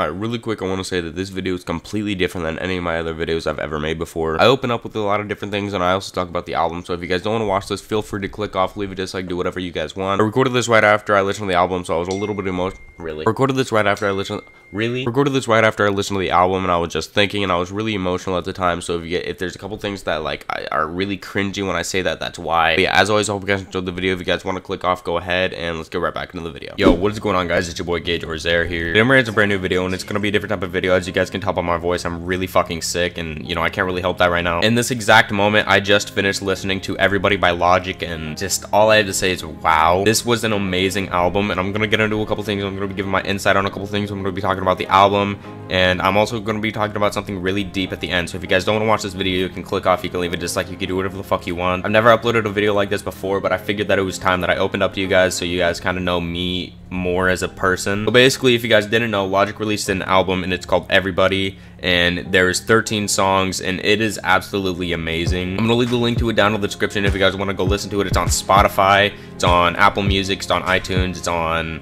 Alright, really quick, I want to say that this video is completely different than any of my other videos I've ever made before. I open up with a lot of different things, and I also talk about the album, so if you guys don't want to watch this, feel free to click off, leave a dislike, do whatever you guys want. I recorded this right after I listened to the album, so I was a little bit emotional. Really? Recorded this right after I listened to the album, and I was just thinking, and I was really emotional at the time, so if there's a couple things that, like, are really cringy when I say that, that's why. But yeah, as always, I hope you guys enjoyed the video. If you guys want to click off, go ahead, and let's get right back into the video. Yo, what is going on, guys? It's your boy, Gage or Zare here. Today I'm bringing a brand new video, and it's gonna be a different type of video. As you guys can tell by my voice, I'm really fucking sick, and you know I can't really help that right now. In this exact moment, I just finished listening to Everybody by Logic, and just all I have to say is wow, this was an amazing album. And I'm gonna get into a couple things. I'm gonna be giving my insight on a couple things. I'm gonna be talking about the album, and I'm also gonna be talking about something really deep at the end. So if you guys don't want to watch this video, you can click off, you can leave a dislike, you can do whatever the fuck you want. I've never uploaded a video like this before, but I figured that it was time that I opened up to you guys, so you guys kind of know me more as a person. So basically, if you guys didn't know, Logic released an album, and it's called Everybody, and there's 13 songs, and it is absolutely amazing. I'm gonna leave the link to it down in the description if you guys want to go listen to it. It's on Spotify, it's on Apple Music, it's on iTunes, it's on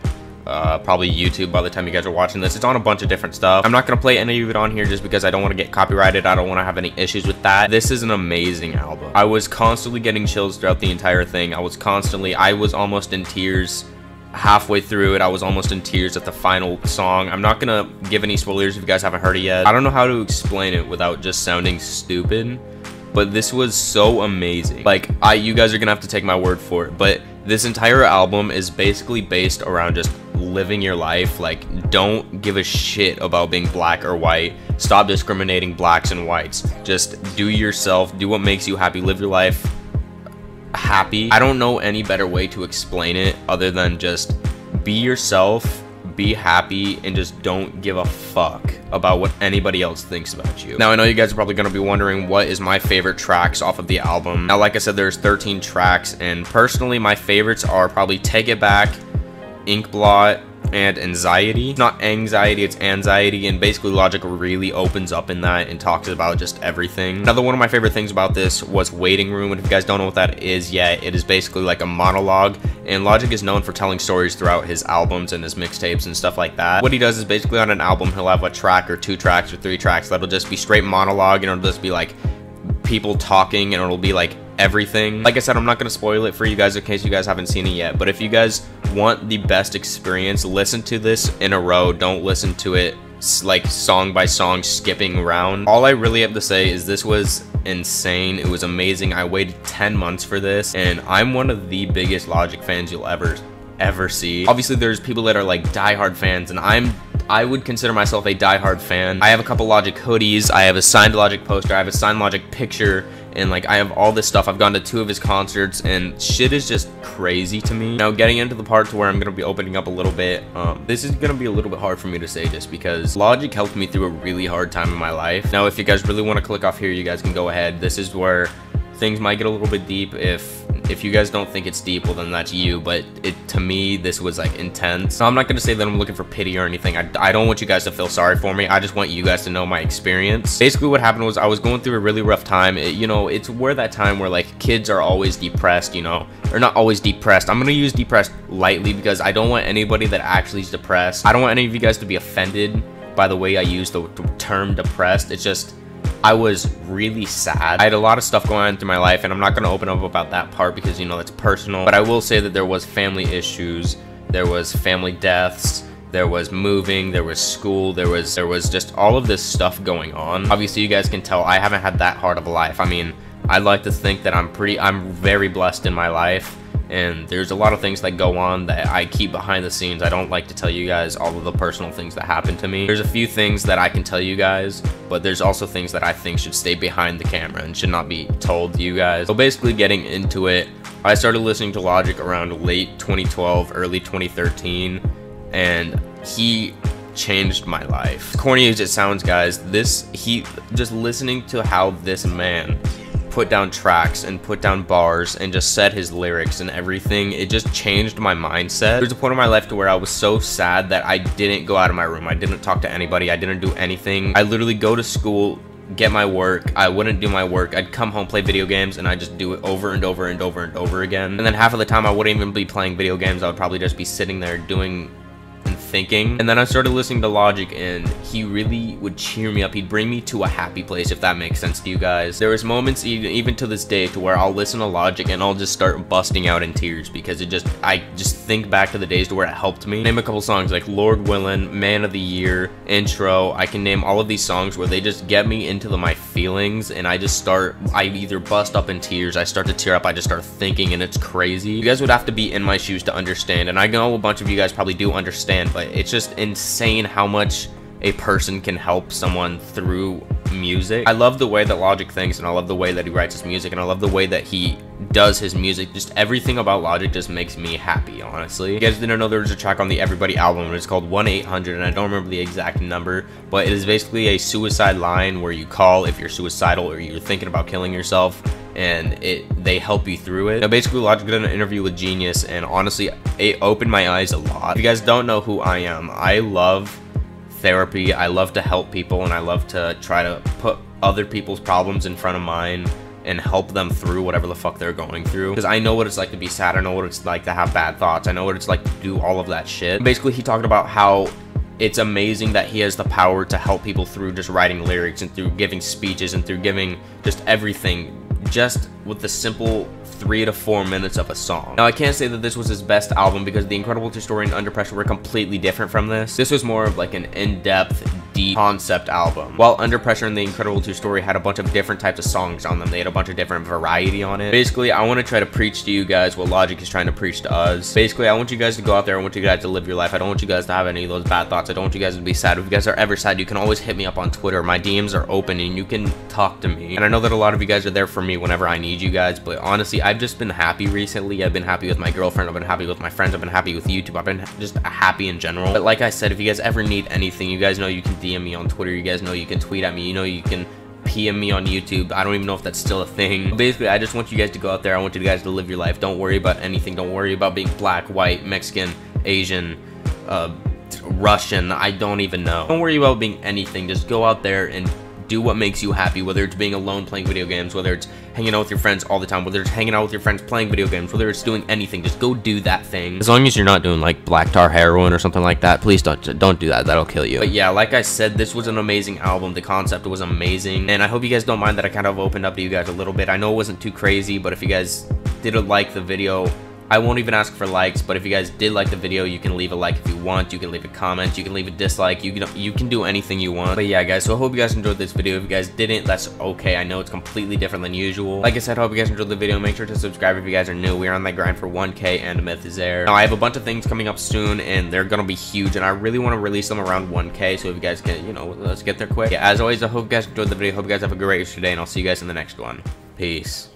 probably YouTube by the time you guys are watching this. It's on a bunch of different stuff. I'm not gonna play any of it on here just because I don't want to get copyrighted. I don't want to have any issues with that. This is an amazing album. I was constantly getting chills throughout the entire thing. I was almost in tears halfway through it. I was almost in tears at the final song. I'm not gonna give any spoilers if you guys haven't heard it yet. I don't know how to explain it without just sounding stupid, but this was so amazing. Like, you guys are gonna have to take my word for it, but this entire album is basically based around just living your life. Like, don't give a shit about being black or white. Stop discriminating blacks and whites. Just do yourself, do what makes you happy, live your life happy. I don't know any better way to explain it other than just be yourself, be happy, and just don't give a fuck about what anybody else thinks about you. Now, I know you guys are probably gonna be wondering what is my favorite tracks off of the album. Now, like I said, there's 13 tracks, and personally my favorites are probably Take It Back, Ink Blot, and Anxiety. It's not anxiety, it's anxiety, and basically Logic really opens up in that and talks about just everything. Another one of my favorite things about this was Waiting Room, and if you guys don't know what that is yet, it is basically like a monologue, and Logic is known for telling stories throughout his albums and his mixtapes and stuff like that. What he does is basically on an album, he'll have a track or 2 tracks or 3 tracks that'll just be straight monologue, and it'll just be like people talking, and it'll be like everything. Like I said, I'm not gonna spoil it for you guys in case you guys haven't seen it yet, but if you guys want the best experience, listen to this in a row. Don't listen to it like song by song, skipping around. All I really have to say is this was insane. It was amazing. I waited 10 months for this, and I'm one of the biggest Logic fans you'll ever see. Obviously, there's people that are like diehard fans, and I would consider myself a diehard fan. I have a couple Logic hoodies, I have a signed Logic poster, I have a signed Logic picture, and like I have all this stuff. I've gone to 2 of his concerts, and shit is just crazy to me. Now, getting into the part to where I'm gonna be opening up a little bit, this is gonna be a little bit hard for me to say just because Logic helped me through a really hard time in my life. Now, if you guys really want to click off here, you guys can go ahead. This is where things might get a little bit deep. If you guys don't think it's deep, well then that's you, but to me this was like intense. Now, I'm not gonna say that I'm looking for pity or anything. I don't want you guys to feel sorry for me. I just want you guys to know my experience. Basically what happened was I was going through a really rough time. You know, it's where that time where like kids are always depressed, you know, or not always depressed. I'm gonna use depressed lightly because I don't want anybody that actually is depressed. I don't want any of you guys to be offended by the way I use the term depressed. It's just, I was really sad. I had a lot of stuff going on through my life, and I'm not going to open up about that part because, you know, that's personal. But I will say that there was family issues, there was family deaths, there was moving, there was school, there was just all of this stuff going on. Obviously, you guys can tell I haven't had that hard of a life. I mean, I'd like to think that I'm very blessed in my life. And there's a lot of things that go on that I keep behind the scenes. I don't like to tell you guys all of the personal things that happen to me. There's a few things that I can tell you guys, but there's also things that I think should stay behind the camera and should not be told to you guys. So basically getting into it, I started listening to Logic around late 2012, early 2013, and he changed my life. As corny as it sounds, guys, just listening to how this man put down tracks and put down bars and just said his lyrics and everything, it just changed my mindset. There's a point in my life to where I was so sad that I didn't go out of my room. I didn't talk to anybody. I didn't do anything. I literally go to school, get my work, I wouldn't do my work, I'd come home, play video games, and I'd just do it over and over and over and over again. And then half of the time I wouldn't even be playing video games. I would probably just be sitting there doing and thinking. And then I started listening to Logic, and he really would cheer me up. He'd bring me to a happy place, if that makes sense to you guys. There was moments even to this day to where I'll listen to Logic and I'll just start busting out in tears, because I just think back to the days to where it helped me. Name a couple songs like Lord Willin', Man of the Year, Intro. I can name all of these songs where they just get me into my feelings, and I either bust up in tears, I start to tear up, I just start thinking, and it's crazy. You guys would have to be in my shoes to understand, and I know a bunch of you guys probably do understand, but it's just insane how much a person can help someone through music. I love the way that Logic thinks, and I love the way that he writes his music, and I love the way that he does his music. Just everything about Logic just makes me happy, honestly. If you guys didn't know, there was a track on the Everybody album, and it's called 1-800, and I don't remember the exact number, but it is basically a suicide line where you call if you're suicidal or you're thinking about killing yourself, and they help you through it. Now, basically, Logic did an interview with Genius, and honestly, it opened my eyes a lot. If you guys don't know who I am, I love therapy. I love to help people, and I love to try to put other people's problems in front of mine and help them through whatever the fuck they're going through, because I know what it's like to be sad. I know what it's like to have bad thoughts. I know what it's like to do all of that shit. Basically, he talked about how it's amazing that he has the power to help people through just writing lyrics and through giving speeches and through giving just everything, just with the simple 3 to 4 minutes of a song. Now, I can't say that this was his best album, because The Incredible True Story and Under Pressure were completely different from this. This was more of like an in-depth, deep concept album, while Under Pressure and The Incredible True Story had a bunch of different types of songs on them. They had a bunch of different variety on it. Basically, I want to try to preach to you guys what Logic is trying to preach to us. Basically, I want you guys to go out there. I want you guys to live your life. I don't want you guys to have any of those bad thoughts. I don't want you guys to be sad. If you guys are ever sad, you can always hit me up on Twitter. My DMs are open, and you can talk to me. And I know that a lot of you guys are there for me whenever I need you guys, but honestly, I've just been happy recently. I've been happy with my girlfriend. I've been happy with my friends. I've been happy with YouTube. I've been just happy in general. But like I said, if you guys ever need anything, you guys know you can DM me on Twitter. You guys know you can tweet at me. You know you can PM me on YouTube. I don't even know if that's still a thing. But basically, I just want you guys to go out there. I want you guys to live your life. Don't worry about anything. Don't worry about being black, white, Mexican, Asian, Russian. I don't even know. Don't worry about being anything. Just go out there and do what makes you happy, whether it's being alone playing video games, whether it's hanging out with your friends all the time, whether it's hanging out with your friends playing video games, whether it's doing anything. Just go do that thing. As long as you're not doing like black tar heroin or something like that, please don't do that. That'll kill you. But yeah, like I said, this was an amazing album. The concept was amazing, and I hope you guys don't mind that I kind of opened up to you guys a little bit. I know it wasn't too crazy, but if you guys didn't like the video, I won't even ask for likes, but if you guys did like the video, you can leave a like if you want. You can leave a comment. You can leave a dislike. You can do anything you want. But yeah, guys, so I hope you guys enjoyed this video. If you guys didn't, that's okay. I know it's completely different than usual. Like I said, I hope you guys enjoyed the video. Make sure to subscribe if you guys are new. We're on that grind for 1K, and Myth is there. Now, I have a bunch of things coming up soon, and they're gonna be huge, and I really want to release them around 1K, so if you guys can, you know, let's get there quick. Yeah, as always, I hope you guys enjoyed the video. Hope you guys have a great rest of your day, and I'll see you guys in the next one. Peace.